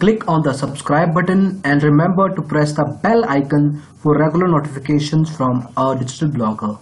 Click on the subscribe button and remember to press the bell icon for regular notifications from our digital blogger.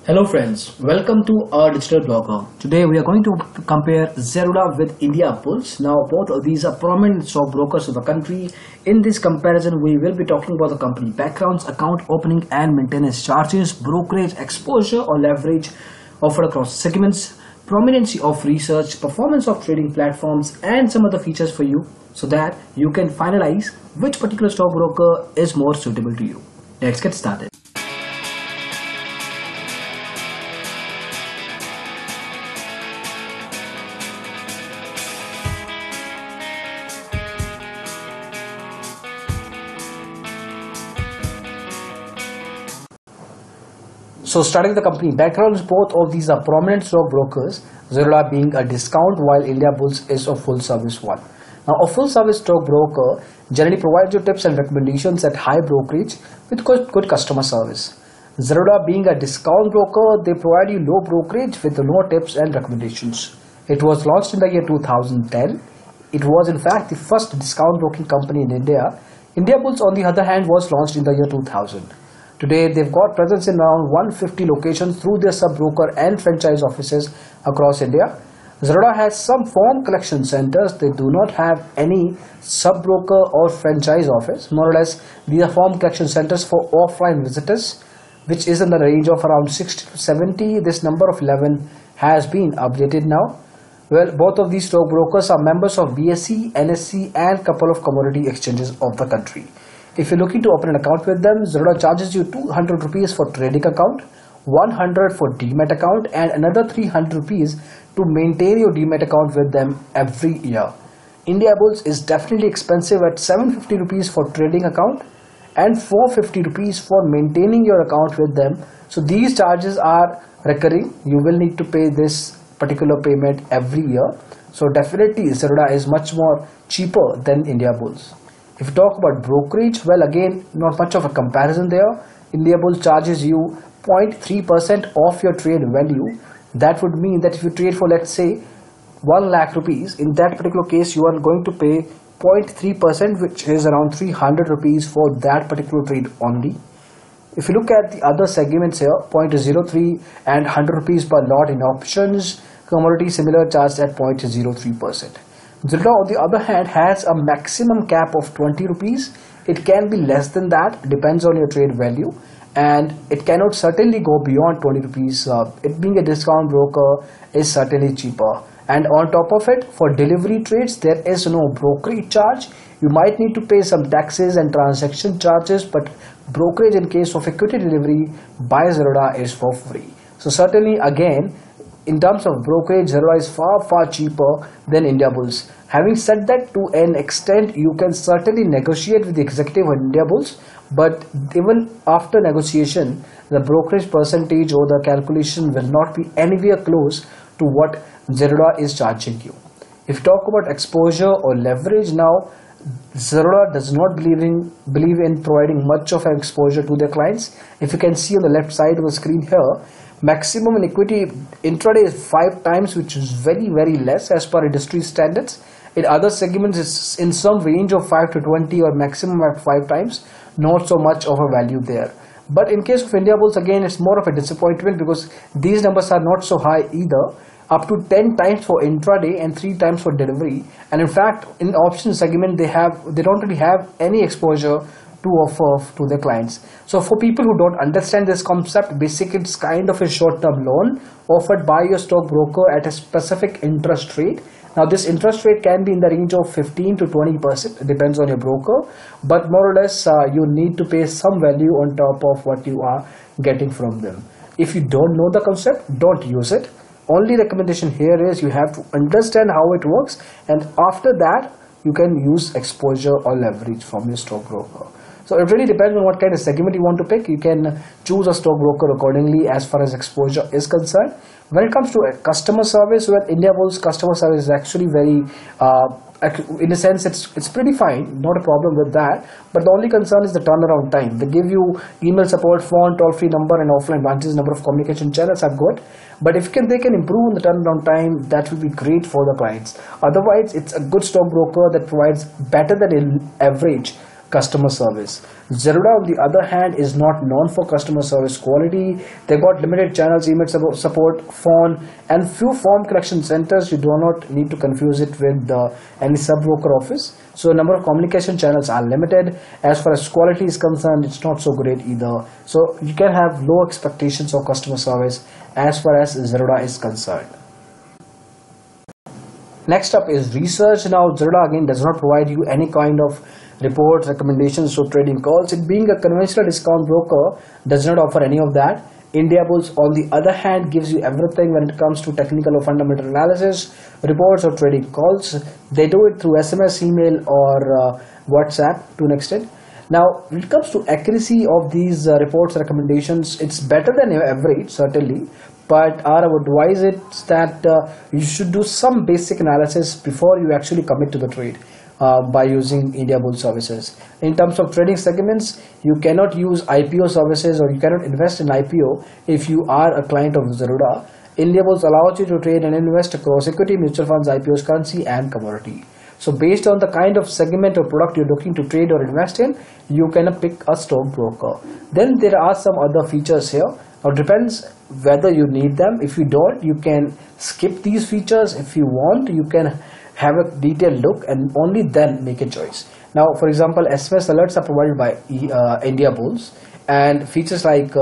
Hello friends, welcome to our digital blogger. Today we are going to compare Zerodha with Indiabulls. Now both of these are prominent stockbrokers of the country. In this comparison we will be talking about the company backgrounds, account opening and maintenance charges, brokerage, exposure or leverage offered across segments, prominency of research, performance of trading platforms and some other features for you so that you can finalize which particular stockbroker is more suitable to you. Let's get started. So starting with the company backgrounds, both of these are prominent stockbrokers, Zerodha being a discount while Indiabulls is a full service one. Now a full service stockbroker generally provides you tips and recommendations at high brokerage with good customer service. Zerodha being a discount broker, they provide you low brokerage with no tips and recommendations. It was launched in the year 2010. It was in fact the first discount broking company in India. Indiabulls on the other hand was launched in the year 2000. Today, they've got presence in around 150 locations through their sub-broker and franchise offices across India. Zerodha has some form collection centers. They do not have any sub-broker or franchise office. More or less, these are form collection centers for offline visitors, which is in the range of around 60 to 70. This number of 11 has been updated now. Well, both of these stockbrokers are members of BSE, NSE and couple of commodity exchanges of the country. If you're looking to open an account with them, Zerodha charges you 200 rupees for trading account, 100 for demat account and another 300 rupees to maintain your demat account with them every year. Indiabulls is definitely expensive at 750 rupees for trading account and 450 rupees for maintaining your account with them. So these charges are recurring. You will need to pay this particular payment every year. So definitely Zerodha is much more cheaper than Indiabulls. If you talk about brokerage, well again, not much of a comparison there. Indiabulls charges you 0.3% of your trade value. That would mean that if you trade for, let's say, 1 lakh rupees, in that particular case you are going to pay 0.3%, which is around 300 rupees for that particular trade only. If you look at the other segments here, 0.03 and 100 rupees per lot in options, commodity similar charged at 0.03%. Zerodha on the other hand has a maximum cap of 20 rupees. It can be less than that, depends on your trade value, and it cannot certainly go beyond 20 rupees. It being a discount broker is certainly cheaper. And on top of it, for delivery trades, there is no brokerage charge. You might need to pay some taxes and transaction charges, but brokerage in case of equity delivery by Zerodha is for free. So certainly again, in terms of brokerage, Zerodha is far cheaper than Indiabulls. Having said that, to an extent, you can certainly negotiate with the executive of Indiabulls, but even after negotiation, the brokerage percentage or the calculation will not be anywhere close to what Zerodha is charging you. If you talk about exposure or leverage now, Zerodha does not believe in providing much of an exposure to their clients. If you can see on the left side of the screen here, maximum in equity intraday is 5 times, which is very less as per industry standards. In other segments it's in some range of 5 to 20 or maximum at 5 times, not so much of a value there. But in case of Indiabulls, again it's more of a disappointment because these numbers are not so high either, up to 10 times for intraday and 3 times for delivery. And in fact in the option segment they don't really have any exposure to offer to their clients. So for people who don't understand this concept, basically it's kind of a short-term loan offered by your stockbroker at a specific interest rate. Now this interest rate can be in the range of 15 to 20%, depends on your broker, but more or less you need to pay some value on top of what you are getting from them. If you don't know the concept, don't use it. Only recommendation here is you have to understand how it works, and after that you can use exposure or leverage from your stockbroker. So it really depends on what kind of segment you want to pick. You can choose a stockbroker accordingly as far as exposure is concerned. When it comes to customer service, well, Indiabulls customer service is actually very in a sense, it's pretty fine, not a problem with that. But the only concern is the turnaround time. They give you email support, phone, toll-free number, and offline branches. Number of communication channels are good, but if they can improve on the turnaround time, that will be great for the clients. Otherwise, it's a good stockbroker that provides better than average customer service. Zerodha, on the other hand, is not known for customer service quality. They got limited channels, email support, phone, and few form collection centers. You do not need to confuse it with any sub-broker office. So number of communication channels are limited. As far as quality is concerned, it's not so great either. So you can have low expectations of customer service as far as Zerodha is concerned. Next up is research. Now Zerodha again does not provide you any kind of reports, recommendations, or trading calls. It being a conventional discount broker does not offer any of that. Indiabulls, on the other hand, gives you everything when it comes to technical or fundamental analysis, reports, or trading calls. They do it through SMS, email, or WhatsApp to an extent. Now, when it comes to accuracy of these reports, recommendations, it's better than average, certainly. But I would advise it that you should do some basic analysis before you actually commit to the trade. By using Indiabulls services. In terms of trading segments, you cannot use IPO services, or you cannot invest in IPO if you are a client of Zerodha. Indiabulls allows you to trade and invest across equity, mutual funds, IPOs, currency, and commodity. So based on the kind of segment or product you're looking to trade or invest in, you can pick a stockbroker. Then there are some other features here. Now it depends whether you need them. If you don't, you can skip these features. If you want, you can have a detailed look and only then make a choice. Now, for example, SMS alerts are provided by Indiabulls, and features like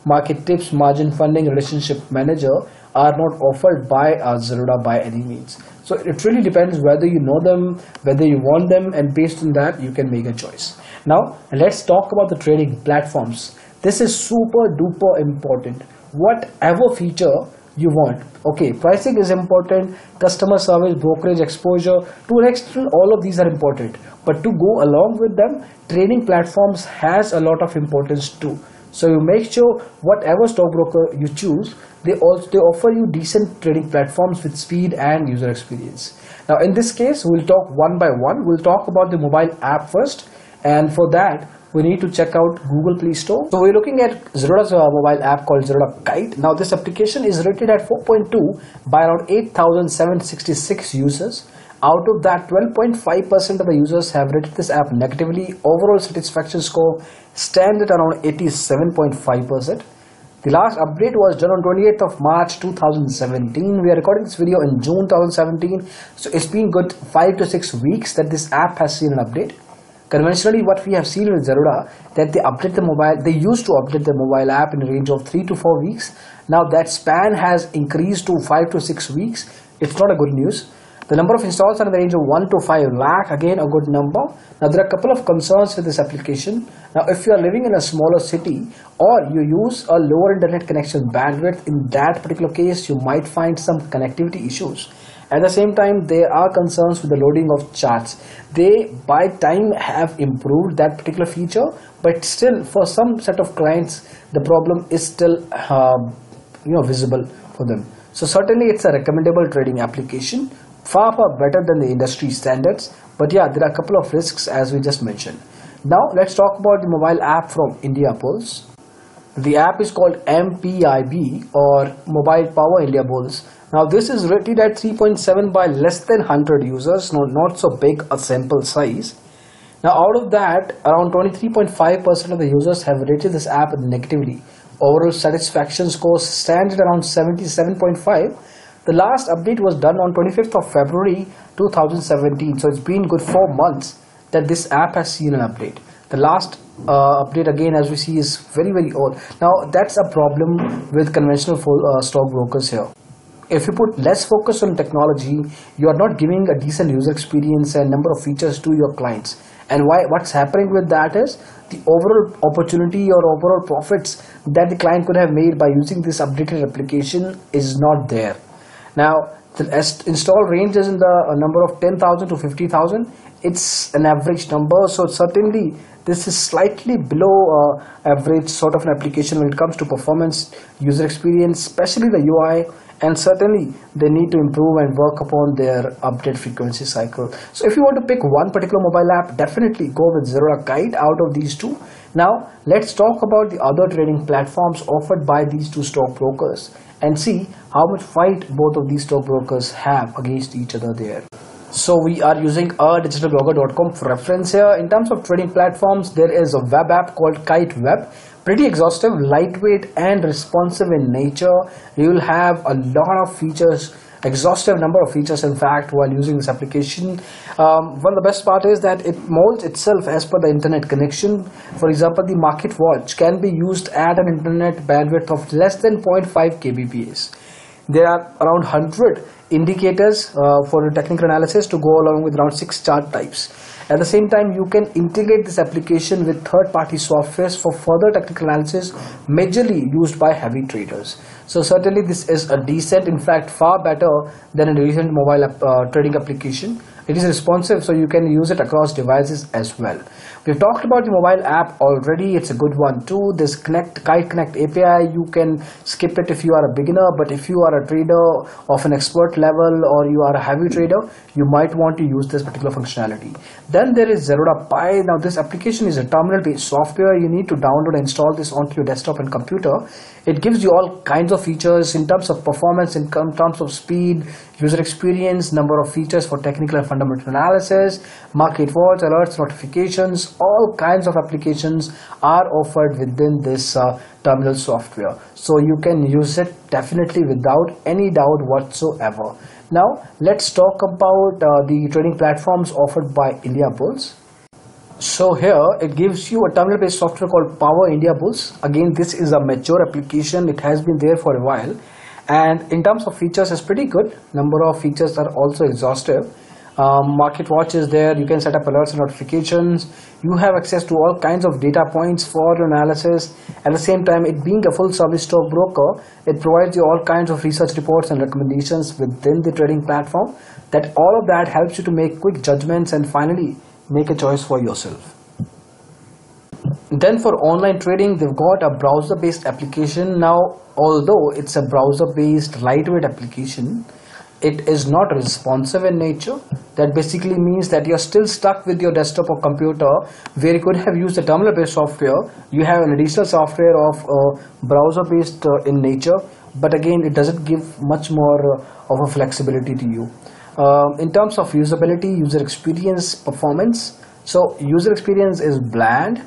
market tips, margin funding, relationship manager are not offered by Zerodha by any means. So it really depends whether you know them, whether you want them, and based on that you can make a choice. Now let's talk about the trading platforms. This is super duper important. Whatever feature you want. Okay, pricing is important, customer service, brokerage, exposure, to an extent all of these are important, but to go along with them, trading platforms has a lot of importance too. So you make sure whatever stockbroker you choose, they offer you decent trading platforms with speed and user experience. Now in this case, we'll talk one by one. We'll talk about the mobile app first, and for that we need to check out Google Play Store. So we're looking at Zerodha's mobile app called Zerodha Kite. Now this application is rated at 4.2 by around 8,766 users. Out of that, 12.5% of the users have rated this app negatively. Overall satisfaction score stands at around 87.5%. The last update was done on 28th of March 2017. We are recording this video in June 2017. So it's been good 5 to 6 weeks that this app has seen an update. Conventionally, what we have seen with Zerodha, that they used to update the mobile app in a range of 3 to 4 weeks. Now that span has increased to 5 to 6 weeks. It's not a good news. The number of installs are in the range of 1 to 5 lakh, again a good number. Now there are a couple of concerns with this application. Now if you are living in a smaller city or you use a lower internet connection bandwidth, in that particular case you might find some connectivity issues. At the same time, there are concerns with the loading of charts. They by time have improved that particular feature, but still for some set of clients the problem is still visible for them. So certainly it's a recommendable trading application, far better than the industry standards. But yeah, there are a couple of risks as we just mentioned. Now let's talk about the mobile app from Indiabulls. The app is called MPIB, or Mobile Power Indiabulls. Now this is rated at 3.7 by less than 100 users, not so big a sample size. Now out of that, around 23.5% of the users have rated this app negatively. Overall satisfaction score stands at around 77.5. The last update was done on 25th of February 2017, so it's been good 4 months that this app has seen an update. The last update, again, as we see, is very old. Now that's a problem with conventional stockbrokers here. If you put less focus on technology, you are not giving a decent user experience and number of features to your clients. And what's happening with that is the overall opportunity or overall profits that the client could have made by using this updated application is not there. Now the install range is in the number of 10,000 to 50,000. It's an average number, so certainly this is slightly below average sort of an application when it comes to performance, user experience, especially the UI and certainly they need to improve and work upon their update frequency cycle. So if you want to pick one particular mobile app, definitely go with Zerodha Kite out of these two. Now let's talk about the other trading platforms offered by these two stockbrokers and see how much fight both of these stockbrokers have against each other there. So we are using digitalblogger.com for reference here. In terms of trading platforms, there is a web app called Kite Web. Pretty exhaustive, lightweight and responsive in nature. You will have a lot of features, exhaustive number of features in fact while using this application. One of the best part is that it molds itself as per the internet connection. For example, the market watch can be used at an internet bandwidth of less than 0.5 kbps. There are around 100 indicators for technical analysis to go along with around 6 chart types. At the same time, you can integrate this application with third-party softwares for further technical analysis, majorly used by heavy traders. So certainly this is a decent, in fact far better than a recent mobile trading application. It is responsive, so you can use it across devices as well. We've talked about the mobile app already. It's a good one too. This Kite Connect API, you can skip it if you are a beginner, but if you are a trader of an expert level or you are a heavy trader, you might want to use this particular functionality. Then there is Zerodha Pi. Now this application is a terminal based software. You need to download and install this onto your desktop and computer. It gives you all kinds of features in terms of performance, in terms of speed, user experience, number of features for technical and fundamental analysis, market watch, alerts, notifications. All kinds of applications are offered within this terminal software, so you can use it definitely without any doubt whatsoever. Now let's talk about the trading platforms offered by Indiabulls. So here it gives you a terminal based software called Power Indiabulls. Again, this is a mature application. It has been there for a while, and in terms of features it's pretty good. Number of features are also exhaustive. Market watch is there. You can set up alerts and notifications. You have access to all kinds of data points for your analysis. At the same time, it being a full service stockbroker, it provides you all kinds of research reports and recommendations within the trading platform. That all of that helps you to make quick judgments and finally make a choice for yourself. Then for online trading, they've got a browser based application. Now although it's a browser based lightweight application, it is not responsive in nature. That basically means that you're still stuck with your desktop or computer where you could have used the terminal based software. You have an additional software of browser based in nature, but again it doesn't give much more of a flexibility to you. In terms of usability, user experience, performance, so user experience is bland,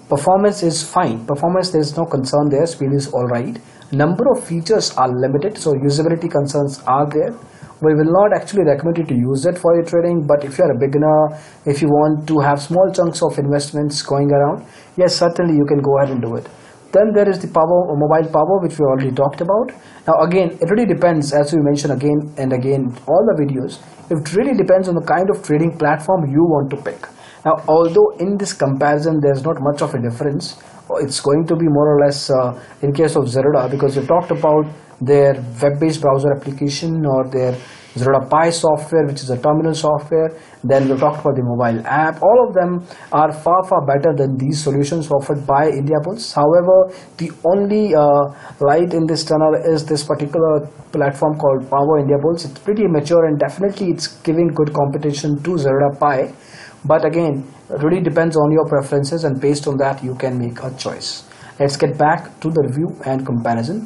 performance is fine. Performance, there's no concern there, speed is alright. Number of features are limited, so usability concerns are there. We will not actually recommend you to use it for your trading, but if you are a beginner, if you want to have small chunks of investments going around, yes, certainly you can go ahead and do it. Then there is the mobile power, which we already talked about. Now again, it really depends, as we mentioned again and again all the videos, it really depends on the kind of trading platform you want to pick. Now although in this comparison there's not much of a difference, it's going to be more or less in case of Zerodha, because we talked about their web-based browser application or their Zerodha Pi software, which is a terminal software. Then we talked about the mobile app. All of them are far better than these solutions offered by Indiabulls. However, the only light in this tunnel is this particular platform called Power Indiabulls. It's pretty mature and definitely it's giving good competition to Zerodha Pi. But again, it really depends on your preferences, and based on that you can make a choice. Let's get back to the review and comparison.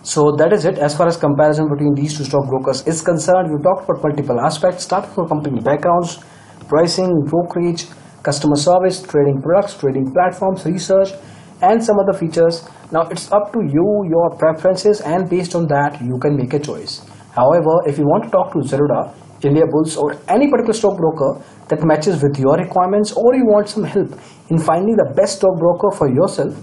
So that is it as far as comparison between these two stockbrokers is concerned. We talked about multiple aspects, starting from company backgrounds, pricing, brokerage, customer service, trading products, trading platforms, research, and some other features. Now it's up to you, your preferences, and based on that you can make a choice. However, if you want to talk to Zerodha, Indiabulls, or any particular stockbroker that matches with your requirements, or you want some help in finding the best stockbroker for yourself,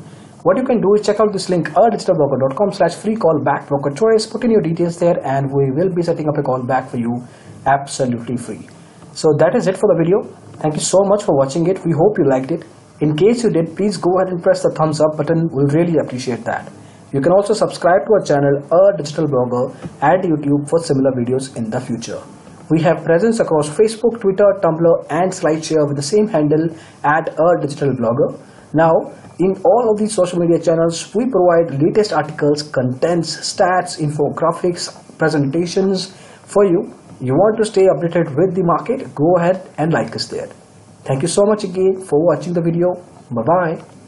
what you can do is check out this link, digitalblogger.com/free callback broker choice. Put in your details there and we will be setting up a call back for you absolutely free. So that is it for the video. Thank you so much for watching it. We hope you liked it. In case you did, please go ahead and press the thumbs up button. We'll really appreciate that. You can also subscribe to our channel, Digital Blogger, and YouTube for similar videos in the future. We have presence across Facebook, Twitter, Tumblr, and SlideShare with the same handle @Digital Blogger. Now, in all of these social media channels, we provide latest articles, contents, stats, infographics, presentations for you. You want to stay updated with the market, go ahead and like us there. Thank you so much again for watching the video. Bye bye.